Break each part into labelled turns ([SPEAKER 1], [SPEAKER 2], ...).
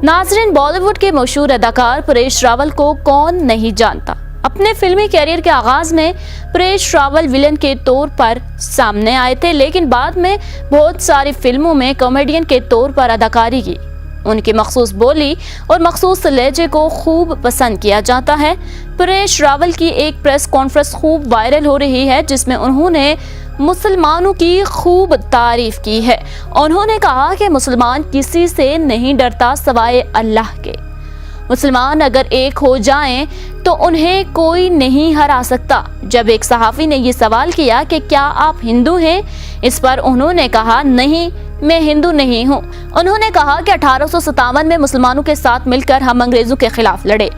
[SPEAKER 1] नाज़रीन, बॉलीवुड के मशहूर अदाकार परेश रावल को कौन नहीं जानता। अपने फिल्मी कैरियर के आगाज में परेश रावल विलन के तौर पर सामने आए थे, लेकिन बाद में बहुत सारी फिल्मों में कॉमेडियन के तौर पर अदाकारी की। उनकी मखसूस बोली और मखसूस लहजे को खूब पसंद किया जाता है। परेश रावल की एक प्रेस कॉन्फ्रेंस खूब वायरल हो रही है, जिसमें उन्होंने मुसलमानों की खूब तारीफ की है। उन्होंने कहा कि मुसलमान किसी से नहीं डरता सिवाय अल्लाह के। मुसलमान अगर एक हो जाएं तो उन्हें कोई नहीं हरा सकता। जब एक सहाफी ने ये सवाल किया कि क्या आप हिंदू हैं, इस पर उन्होंने कहा नहीं, मैं हिंदू नहीं हूँ। उन्होंने कहा कि 1857 में मुसलमानों के साथ मिलकर हम अंग्रेजों के खिलाफ लड़े।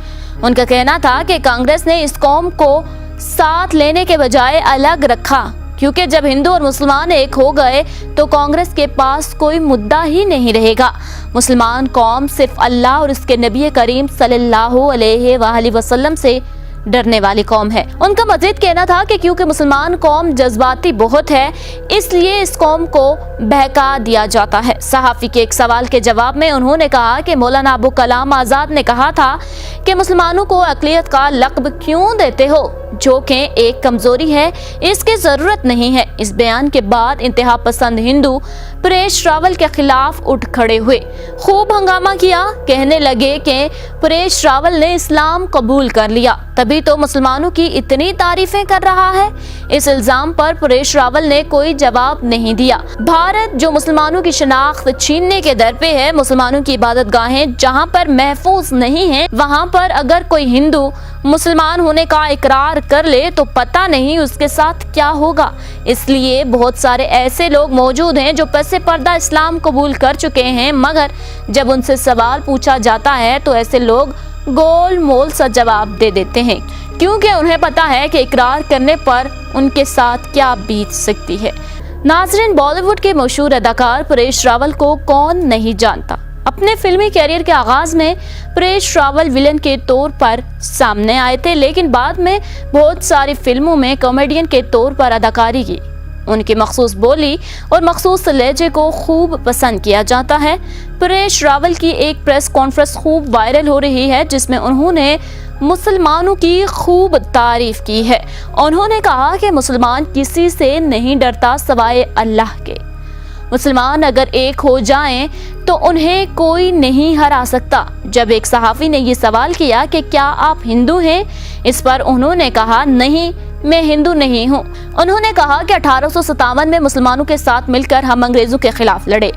[SPEAKER 1] उनका कहना था कि कांग्रेस ने इस कौम को साथ लेने के बजाय अलग रखा, क्योंकि जब हिंदू और मुसलमान एक हो गए तो कांग्रेस के पास कोई मुद्दा ही नहीं रहेगा। मुसलमान कौम सिर्फ अल्लाह और उसके नबी करीम सल्लल्लाहु अलैहि वसल्लम से डरने वाली कौम है। उनका मजीद कहना था कि क्योंकि मुसलमान कौम जज्बाती बहुत है, इसलिए इस कौम को बहका दिया जाता है। सहाफी के एक सवाल के जवाब में उन्होंने कहा कि मौलाना अबू कलाम आजाद ने कहा था कि मुसलमानों को अक़लियत का लक़्ब क्यों देते हो, जो कि एक कमजोरी है, इसकी जरूरत नहीं है। इस बयान के बाद इंतहा पसंद हिंदू परेश रावल के खिलाफ उठ खड़े हुए, खूब हंगामा किया। कहने लगे कि परेश रावल ने इस्लाम कबूल कर लिया, तभी तो मुसलमानों की इतनी तारीफें कर रहा है। इस इल्जाम पर परेश रावल ने कोई जवाब नहीं दिया। भारत जो मुसलमानों की शनाख्त छीनने के दर पे है, मुसलमानों की इबादत गाहें जहाँ पर महफूज नहीं है, वहाँ पर अगर कोई हिंदू मुसलमान होने का इकरार कर ले तो पता नहीं उसके साथ क्या होगा। इसलिए बहुत सारे ऐसे लोग मौजूद हैं जो पसे पर्दा इस्लाम कबूल कर चुके हैं, मगर जब उनसे सवाल पूछा जाता है तो ऐसे लोग गोल मोल सा जवाब दे देते हैं, क्योंकि उन्हें पता है कि इकरार करने पर उनके साथ क्या बीत सकती है। नाज़रीन, बॉलीवुड के मशहूर अदाकार परेश रावल को कौन नहीं जानता। अपने फिल्मी कैरियर के आगाज में परेश रावल विलन के तौर पर सामने आए थे, लेकिन बाद में बहुत सारी फिल्मों में कॉमेडियन के तौर पर अदाकारी की। उनकी मखसूस बोली और मखसूस लहजे को खूब पसंद किया जाता है। परेश रावल की एक प्रेस कॉन्फ्रेंस खूब वायरल हो रही है, जिसमें उन्होंने मुसलमानों की खूब तारीफ की है। उन्होंने कहा कि मुसलमान किसी से नहीं डरता सिवाय अल्लाह के। मुसलमान अगर एक हो जाएं तो उन्हें कोई नहीं हरा सकता। जब एक सहाफी ने ये सवाल किया कि क्या आप हिंदू हैं, इस पर उन्होंने कहा नहीं, मैं हिंदू नहीं हूँ। उन्होंने कहा कि 1857 में मुसलमानों के साथ मिलकर हम अंग्रेजों के खिलाफ लड़े।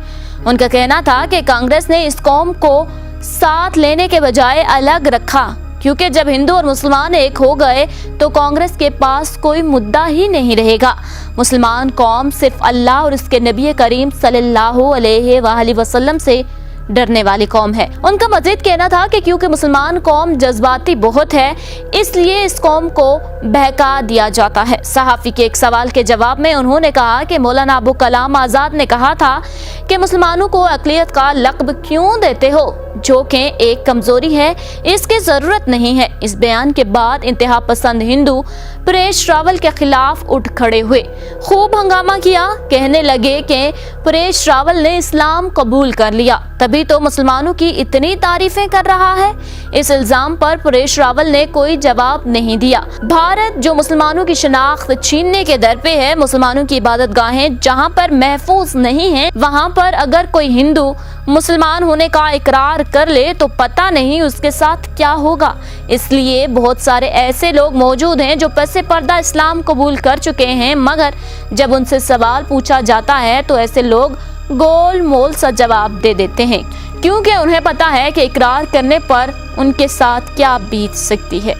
[SPEAKER 1] उनका कहना था कि कांग्रेस ने इस कौम को साथ लेने के बजाय अलग रखा, क्योंकि जब हिंदू और मुसलमान एक हो गए तो कांग्रेस के पास कोई मुद्दा ही नहीं रहेगा। मुसलमान कौम सिर्फ अल्लाह और उसके नबी करीम सल्लल्लाहु अलैहि वसल्लम से डरने वाली कौम है। उनका मजीद कहना था कि क्योंकि मुसलमान कौम जज्बाती बहुत है, इसलिए इस कौम को बहका दिया जाता है। सहाफी के एक सवाल के जवाब में उन्होंने कहा कि मौलाना अबू कलाम आजाद ने कहा था कि मुसलमानों को अक़लियत का लक़्ब क्यों देते हो, जो कि एक कमजोरी है, इसकी जरूरत नहीं है। इस बयान के बाद इंतहा पसंद हिंदू परेश रावल के खिलाफ उठ खड़े हुए, खूब हंगामा किया। कहने लगे कि परेश रावल ने इस्लाम कबूल कर लिया, तभी तो मुसलमानों की इतनी तारीफें कर रहा है। इस इल्जाम पर परेश रावल ने कोई जवाब नहीं दिया। भारत जो मुसलमानों की शनाख्त छीनने के दर पे है, मुसलमानों की इबादत गाहें जहाँ पर महफूज नहीं है, वहाँ पर अगर कोई हिंदू मुसलमान होने का इकरार कर ले तो पता नहीं उसके साथ क्या होगा। इसलिए बहुत सारे ऐसे लोग मौजूद हैं जो पसे पर्दा इस्लाम कबूल कर चुके हैं, मगर जब उनसे सवाल पूछा जाता है तो ऐसे लोग गोल मोल सा जवाब दे देते हैं, क्योंकि उन्हें पता है कि इकरार करने पर उनके साथ क्या बीत सकती है।